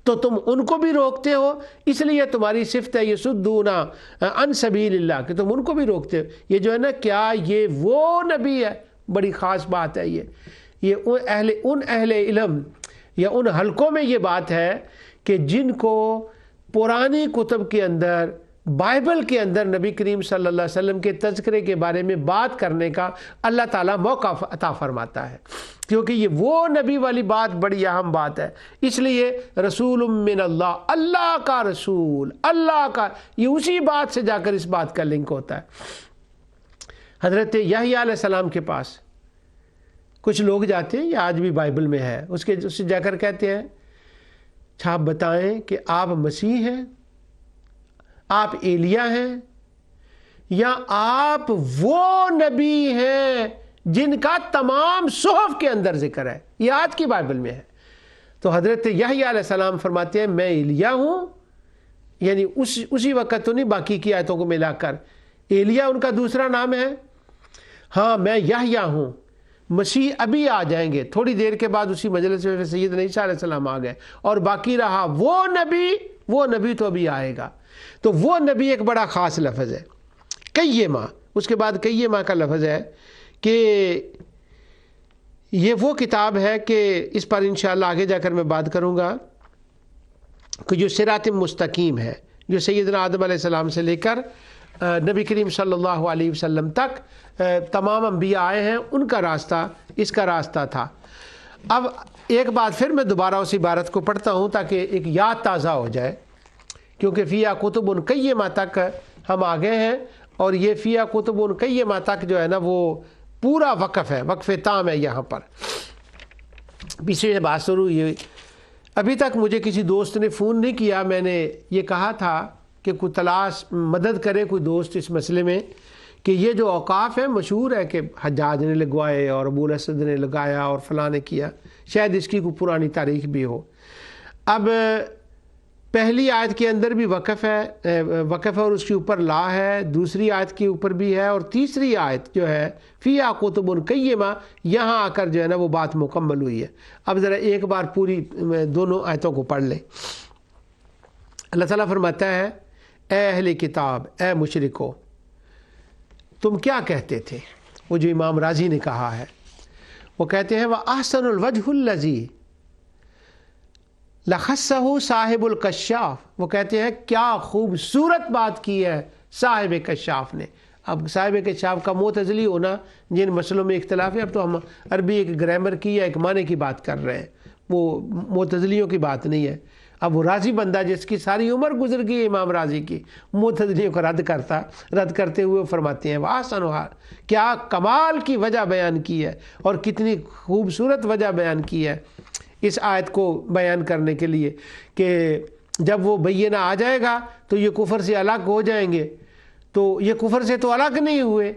تو تم ان کو بھی روکتے ہو۔ اس لیے تمہاری صفت ہے یصدون عن سبیل اللہ، کہ تم ان کو بھی روکتے ہو۔ یہ جو ہے نا، کیا یہ وہ نبی ہے، بڑی خاص بات ہے۔ یہ ان اہل علم یا ان حلقوں میں یہ بات ہے کہ جن کو پرانی کتب کے اندر، بائبل کے اندر نبی کریم صلی اللہ علیہ وسلم کے تذکرے کے بارے میں بات کرنے کا اللہ تعالیٰ موقع عطا فرماتا ہے، کیونکہ یہ وہ نبی والی بات بڑی اہم بات ہے۔ اس لیے رسول من اللہ، اللہ کا رسول، اللہ کا، یہ اسی بات سے جا کر اس بات کا لنک ہوتا ہے۔ حضرت یحییٰ علیہ السلام کے پاس کچھ لوگ جاتے ہیں، یہ آج بھی بائبل میں ہے، اس سے جا کر کہتے ہیں آپ بتائیں کہ آپ مسیح ہیں، آپ ایلیاء ہیں، یا آپ وہ نبی ہیں جن کا تمام صحف کے اندر ذکر ہے؟ یہ آج کی بائبل میں ہے۔ تو حضرت یحییٰ علیہ السلام فرماتے ہیں میں ایلیاء ہوں، یعنی اسی وقت تو نہیں، باقی کی آیتوں کو ملا کر ایلیاء ان کا دوسرا نام ہے۔ ہاں میں یحییٰ ہوں، مسیح ابھی آ جائیں گے تھوڑی دیر کے بعد، اسی مجلس میں سیدنا عیسیٰ علیہ السلام آ گئے، اور باقی رہا وہ نبی تو ابھی آئے گا۔ تو وہ نبی ایک بڑا خاص لفظ ہے، قیمہ، اس کے بعد قیمہ کا لفظ ہے کہ یہ وہ کتاب ہے کہ اس پر انشاءاللہ آگے جا کر میں بات کروں گا، کہ جو صراط مستقیم ہے، جو سیدنا آدم علیہ السلام سے لے کر نبی کریم صلی اللہ علیہ وسلم تک تمام انبیاء آئے ہیں، ان کا راستہ اس کا راستہ تھا۔ اب ایک بات پھر میں دوبارہ اس عبارت کو پڑھتا ہوں تاکہ ایک یاد تازہ ہو جائے، کیونکہ فیہا کتب قیمہ تک ہم آ گئے ہیں، اور یہ فیہا کتب قیمہ تک جو ہے نا وہ پورا وقف ہے، وقف تام ہے یہاں پر۔ پیچھے سے بات شروع ہوئی، ابھی تک مجھے کسی دوست نے فون نہیں کیا، میں نے یہ کہا تھا کہ کوئی تلاش مدد کرے کوئی دوست اس مسئلے میں، کہ یہ جو اوقاف ہے مشہور ہے کہ حجاج نے لگوائے اور ابو الاسد نے لگایا اور فلاں نے کیا، شاید اس کی کوئی پرانی تاریخ بھی ہو۔ اب پہلی آیت کے اندر بھی وقف ہے اور اس کے اوپر لا ہے، دوسری آیت کے اوپر بھی ہے، اور تیسری آیت جو ہے فیہا کتب قیمہ، یہاں آ کر جو ہے نا وہ بات مکمل ہوئی ہے۔ اب ذرا ایک بار پوری دونوں آیتوں کو پڑھ لیں۔ اللہ تعالیٰ فرماتا ہے اے اہل کتاب، اے مشرکو، تم کیا کہتے تھے؟ وہ جو امام راضی نے کہا ہے، وہ کہتے ہیں وَأَحْسَنُ الْوَجْهُ الَّذِي، لخصہ صاحب الکشاف، وہ کہتے ہیں کیا خوبصورت بات کی ہے صاحب کشاف نے۔ اب صاحب کشاف کا معتزلی ہونا جن مسئلوں میں اختلاف ہے، اب تو ہم عربی ایک گرامر کی یا ایک معنی کی بات کر رہے ہیں، وہ معتزلیوں کی بات نہیں ہے۔ اب وہ راضی بندہ جس کی ساری عمر گزر گئی امام راضی کی، معتزلیوں کو رد کرتے ہوئے فرماتے ہیں وَأَحْسَنُهَا، کیا کمال کی وجہ بیان کی ہے اور کتنی خوبصورت وجہ بیان کی ہے اس آیت کو بیان کرنے کے لیے کہ جب وہ بینہ آ جائے گا تو یہ کفر سے الگ ہو جائیں گے، تو یہ کفر سے تو الگ نہیں ہوئے،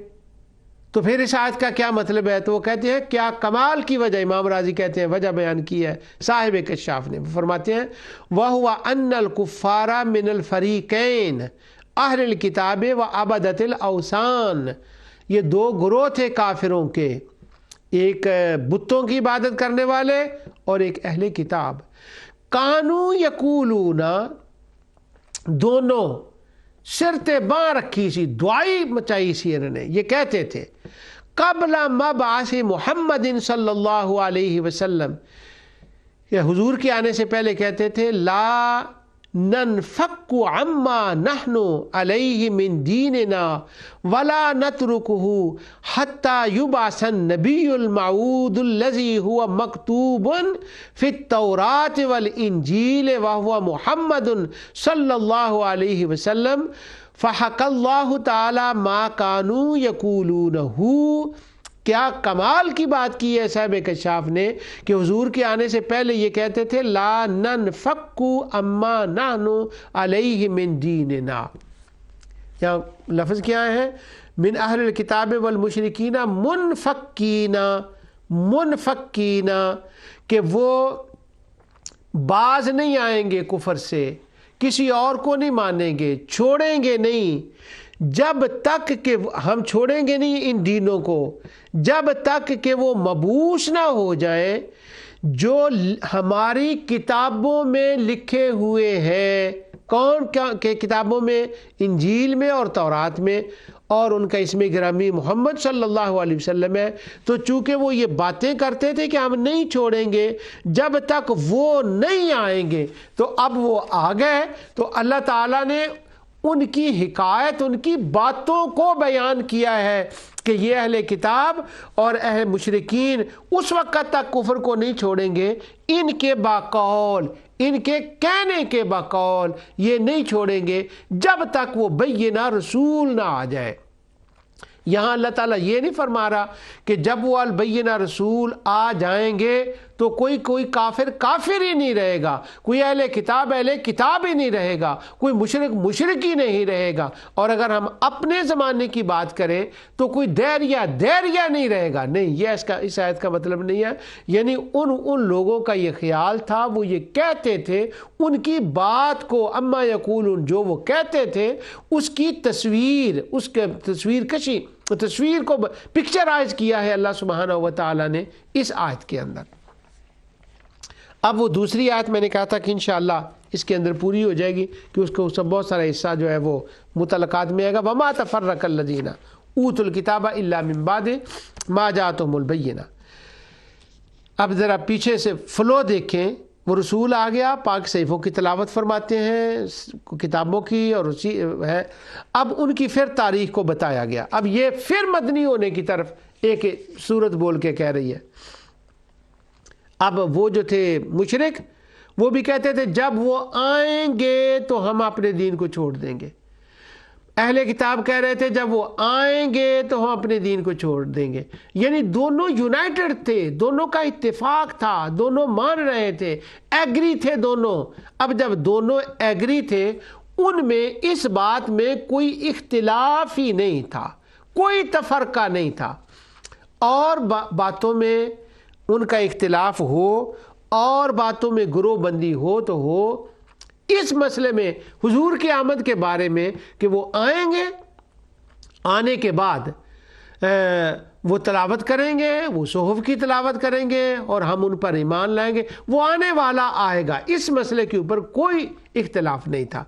تو پھر اس آیت کا کیا مطلب ہے؟ تو وہ کہتے ہیں کیا کمال کی وجہ، امام راضی کہتے ہیں وجہ بیان کی ہے صاحب کشاف نے، فرماتے ہیں وَهُوَ أَنَّ الْكُفَّارَ مِنَ الْفَرِيقَيْنِ أَهْلِ الْكِتَابِ وَعَبَدَةِ الْأَوْثَانِ، یہ دو گروہ تھے کافروں کے، ایک بتوں کی عبادت کرنے والے اور ایک اہل کتاب۔ کانو یقولون، دونوں شرط باں رکھی سی، دعائی مچائی سی انہوں نے، یہ کہتے تھے قبل مبعث محمد صلی اللہ علیہ وسلم، یہ حضور کے آنے سے پہلے کہتے تھے لا ننفق عما نحن علیہ من دیننا ولا نترکہ حتی یبعث النبی الموعود الذی هو مکتوب فی التوراۃ والانجیل وهو محمد صلی اللہ علیہ وسلم فحق اللہ تعالی ما کانوا یقولونہ۔ کیا کمال کی بات کی ہے صاحب کشاف نے کہ حضور کے آنے سے پہلے یہ کہتے تھے لا ننفق اما نحن علیہ من دیننا، یہاں لفظ کیا ہے من اہل الکتاب والمشرکین منفقین، کہ وہ باز نہیں آئیں گے کفر سے، کسی اور کو نہیں مانیں گے، چھوڑیں گے نہیں جب تک کہ ہم چھوڑیں گے نہیں ان دینوں کو جب تک کہ وہ مبعوث نہ ہو جائیں جو ہماری کتابوں میں لکھے ہوئے ہیں۔ کون کہ کتابوں میں؟ انجیل میں اور تورات میں، اور ان کا اسم گرامی محمد صلی اللہ علیہ وسلم ہے۔ تو چونکہ وہ یہ باتیں کرتے تھے کہ ہم نہیں چھوڑیں گے جب تک وہ نہیں آئیں گے، تو اب وہ آ گئے، تو اللہ تعالیٰ نے ان کی حکایت، ان کی باتوں کو بیان کیا ہے کہ یہ اہل کتاب اور اہل مشرکین اس وقت تک کفر کو نہیں چھوڑیں گے، ان کے باقول، ان کے کہنے کے باقول یہ نہیں چھوڑیں گے جب تک وہ بینہ رسول نہ آ جائے۔ یہاں اللہ تعالیٰ یہ نہیں فرما رہا کہ جب وہ البینہ رسول آ جائیں گے تو کوئی کافر ہی نہیں رہے گا، کوئی اہل کتاب ہی نہیں رہے گا، کوئی مشرک ہی نہیں رہے گا، اور اگر ہم اپنے زمانے کی بات کریں تو کوئی دہریہ نہیں رہے گا۔ نہیں، یہ اس آیت کا مطلب نہیں ہے، یعنی ان لوگوں کا یہ خیال تھا، وہ یہ کہتے تھے، ان کی بات کو اما یقولون، جو وہ کہتے تھے اس کی تصویر کو پکچرائز کیا ہے اللہ سبحانہ و تعالی نے اس آیت کے اندر۔ اب وہ دوسری آیت میں نے کہا تھا کہ انشاءاللہ اس کے اندر پوری ہو جائے گی کہ اس کو بہت سارا حصہ جو ہے وہ متعلقات میں آئے گا۔ وما تفرق الذین اوتوا الکتاب الا من بعد ما جاءتهم البینہ۔ اب ذرا پیچھے سے فلو دیکھیں، وہ رسول آ گیا، پاک صحیفوں کی تلاوت فرماتے ہیں کتابوں کی، اور اسی ہے اب ان کی پھر تاریخ کو بتایا گیا۔ اب یہ پھر مدنی ہونے کی طرف ایک صورت بول کے کہہ رہی ہے۔ اب وہ جو تھے مشرک، وہ بھی کہتے تھے جب وہ آئیں گے تو ہم اپنے دین کو چھوڑ دیں گے۔ اہل کتاب کہہ رہے تھے جب وہ آئیں گے تو ہم اپنے دین کو چھوڑ دیں گے، یعنی دونوں یونائٹڈ تھے، دونوں کا اتفاق تھا، دونوں مان رہے تھے، ایگری تھے دونوں۔ اب جب دونوں ایگری تھے، ان میں اس بات میں کوئی اختلاف ہی نہیں تھا، کوئی تفرقہ نہیں تھا، اور باتوں میں ان کا اختلاف ہو اور باتوں میں گروہ بندی ہو تو ہو اس مسئلے میں حضور کی آمد کے بارے میں کہ وہ آئیں گے، آنے کے بعد وہ تلاوت کریں گے، وہ صحف کی تلاوت کریں گے اور ہم ان پر ایمان لائیں گے، وہ آنے والا آئے گا، اس مسئلے کے اوپر کوئی اختلاف نہیں تھا۔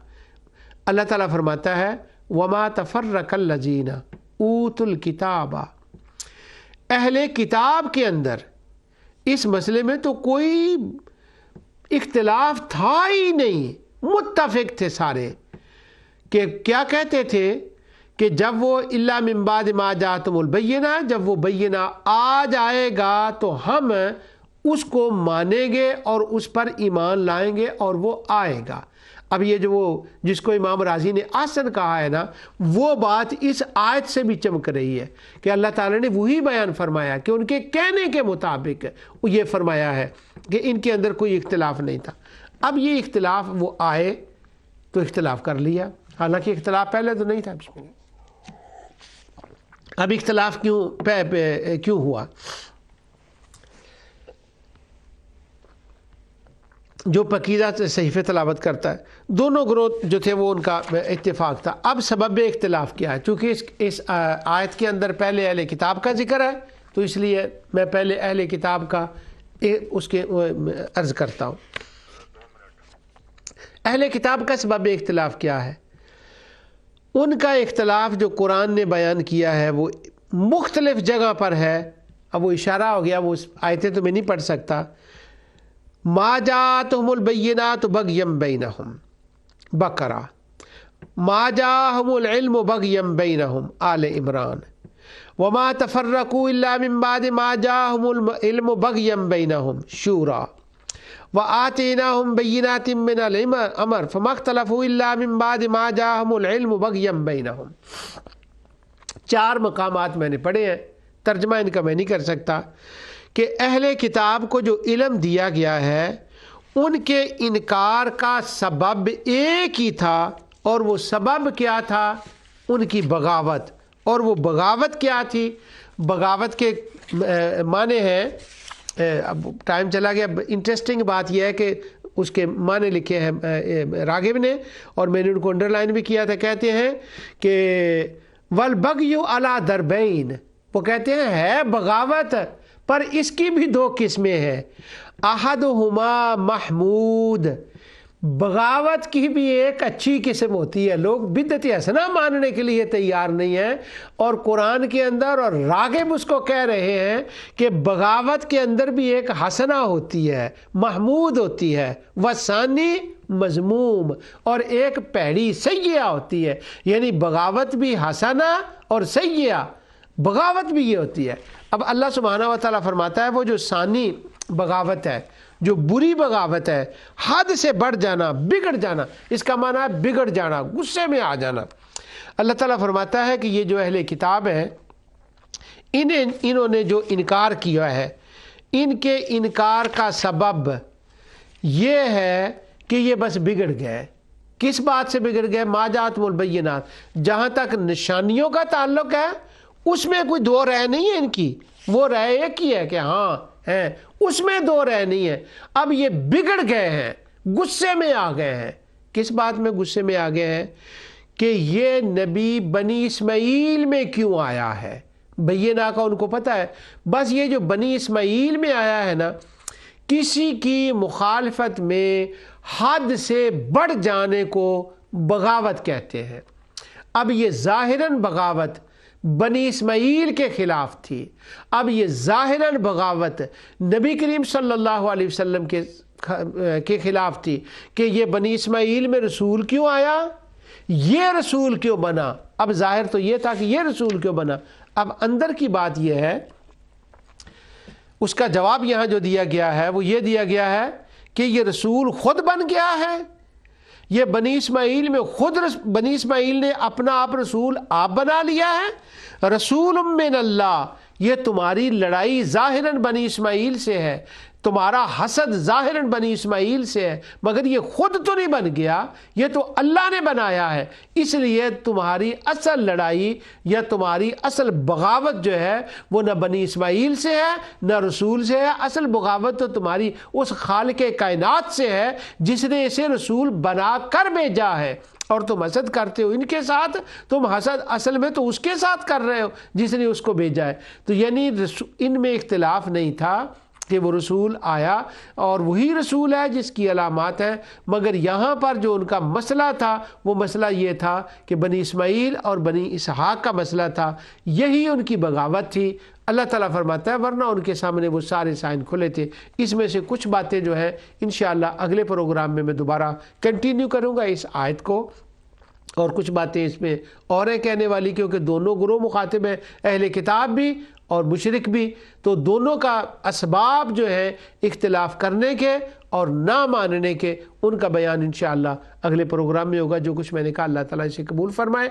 اللہ تعالیٰ فرماتا ہے وما تفرق الذین اوتوا الکتاب، اہل کتاب کے اندر اس مسئلے میں تو کوئی اختلاف تھا ہی نہیں، متفق تھے سارے، کہ کیا کہتے تھے کہ جب وہ الا من بعد ما جاءتم البینہ، جب وہ بینہ آ جائے گا تو ہم اس کو مانیں گے اور اس پر ایمان لائیں گے اور وہ آئے گا۔ اب یہ جو وہ جس کو امام رازی نے احسن کہا ہے نا، وہ بات اس آیت سے بھی چمک رہی ہے کہ اللہ تعالیٰ نے وہی بیان فرمایا کہ ان کے کہنے کے مطابق یہ فرمایا ہے کہ ان کے اندر کوئی اختلاف نہیں تھا۔ اب یہ اختلاف وہ آئے تو اختلاف کر لیا، حالانکہ اختلاف پہلے تو نہیں تھا۔ بسم اللہ۔ اب اختلاف کیوں ہوا؟ جو پکیزہ صحیفے تلاوت کرتا ہے، دونوں گروہ جو تھے وہ ان کا اتفاق تھا۔ اب سبب اختلاف کیا ہے؟ چونکہ اس آیت کے اندر پہلے اہل کتاب کا ذکر ہے، تو اس لیے میں پہلے اہل کتاب کا اس کے عرض کرتا ہوں۔ اہل کتاب کا سبب اختلاف کیا ہے؟ ان کا اختلاف جو قرآن نے بیان کیا ہے وہ مختلف جگہ پر ہے۔ اب وہ اشارہ ہو گیا، وہ آیتیں تو میں نہیں پڑھ سکتا۔ ما جاءتهم البینات بغیا بینہم، بقرہ۔ ما جاءہم العلم بغیا بینہم، آل عمران۔ وما تفرقوا الا من بعد ما جاءہم العلم بغیا بینہم، شورى۔ وآتیناہم بینات من الامر فما اختلفوا الا من بعد ما جاءہم العلم بغیا بینہم۔ 4 مقامات میں نے پڑھے ہیں، ترجمہ ان کا میں نہیں کر سکتا، کہ اہل کتاب کو جو علم دیا گیا ہے ان کے انکار کا سبب ایک ہی تھا، اور وہ سبب کیا تھا؟ ان کی بغاوت۔ اور وہ بغاوت کیا تھی؟ بغاوت کے معنی ہیں، اب ٹائم چلا گیا، انٹرسٹنگ بات یہ ہے کہ اس کے معنی لکھے ہیں راغب نے، اور میں نے ان کو انڈر لائن بھی کیا تھا۔ کہتے ہیں کہ والبغی علی دربین، وہ کہتے ہیں ہے بغاوت، پر اس کی بھی 2 قسمیں ہیں۔ احدہما محمود، بغاوت کی بھی ایک اچھی قسم ہوتی ہے، لوگ بدعت حسنہ ماننے کے لیے تیار نہیں ہیں، اور قرآن کے اندر اور راغب اس کو کہہ رہے ہیں کہ بغاوت کے اندر بھی ایک حسنہ ہوتی ہے، محمود ہوتی ہے، وثانی مذموم، اور ایک پیڑی سیئہ ہوتی ہے۔ یعنی بغاوت بھی حسنہ اور سیئہ، بغاوت بھی یہ ہوتی ہے۔ اب اللہ سبحانہ و تعالیٰ فرماتا ہے وہ جو ثانی بغاوت ہے، جو بری بغاوت ہے، حد سے بڑھ جانا، بگڑ جانا، اس کا معنی ہے بگڑ جانا، غصے میں آ جانا۔ اللہ تعالیٰ فرماتا ہے کہ یہ جو اہل کتاب ہیں، انہوں نے جو انکار کیا ہے، ان کے انکار کا سبب یہ ہے کہ یہ بس بگڑ گئے۔ کس بات سے بگڑ گئے؟ ما جاءتہم البینات، جہاں تک نشانیوں کا تعلق ہے اس میں کوئی 2 رائے نہیں ہے ان کی، وہ رائے ایک ہی ہے کہ ہاں ہیں، اس میں 2 رائے نہیں ہے۔ اب یہ بگڑ گئے ہیں، غصے میں آ گئے ہیں۔ کس بات میں غصے میں آ گئے ہیں؟ کہ یہ نبی بنی اسماعیل میں کیوں آیا ہے؟ بینہ کا ان کو پتہ ہے، بس یہ جو بنی اسماعیل میں آیا ہے نا، کسی کی مخالفت میں حد سے بڑھ جانے کو بغاوت کہتے ہیں۔ اب یہ ظاہراً بغاوت بنی اسماعیل کے خلاف تھی، اب یہ ظاہراً بغاوت نبی کریم صلی اللہ علیہ وسلم کے خلاف تھی کہ یہ بنی اسماعیل میں رسول کیوں آیا، یہ رسول کیوں بنا۔ اب ظاہر تو یہ تھا کہ یہ رسول کیوں بنا، اب اندر کی بات یہ ہے، اس کا جواب یہاں جو دیا گیا ہے وہ یہ دیا گیا ہے کہ یہ رسول خود بن گیا ہے، یہ بنی اسماعیل میں خود بنی اسماعیل نے اپنا آپ رسول آپ بنا لیا ہے۔ رسول من اللہ، یہ تمہاری لڑائی ظاہراً بنی اسماعیل سے ہے، تمہارا حسد ظاہراً بنی اسماعیل سے ہے، مگر یہ خود تو نہیں بن گیا، یہ تو اللہ نے بنایا ہے۔ اس لیے تمہاری اصل لڑائی یا تمہاری اصل بغاوت جو ہے وہ نہ بنی اسماعیل سے ہے نہ رسول سے ہے، اصل بغاوت تو تمہاری اس خالق کائنات سے ہے جس نے اسے رسول بنا کر بھیجا ہے، اور تم حسد کرتے ہو ان کے ساتھ، تم حسد اصل میں تو اس کے ساتھ کر رہے ہو جس نے اس کو بھیجا ہے۔ تو یعنی ان میں اختلاف نہیں تھا کہ وہ رسول آیا اور وہی رسول ہے جس کی علامات ہیں، مگر یہاں پر جو ان کا مسئلہ تھا وہ مسئلہ یہ تھا کہ بنی اسماعیل اور بنی اسحاق کا مسئلہ تھا، یہی ان کی بغاوت تھی۔ اللہ تعالیٰ فرماتا ہے ورنہ ان کے سامنے وہ سارے سائن کھلے تھے۔ اس میں سے کچھ باتیں جو ہیں انشاءاللہ اگلے پروگرام میں دوبارہ کنٹینیو کروں گا اس آیت کو، اور کچھ باتیں اس میں اور ہیں کہنے والی، کیونکہ دونوں گروہ مخاطب ہیں، اہل کتاب بھی اور مشرک بھی، تو دونوں کا اسباب جو ہے اختلاف کرنے کے اور نہ ماننے کے، ان کا بیان انشاءاللہ اگلے پروگرام میں ہوگا۔ جو کچھ میں نے کہا اللہ تعالیٰ اسے قبول فرمائے۔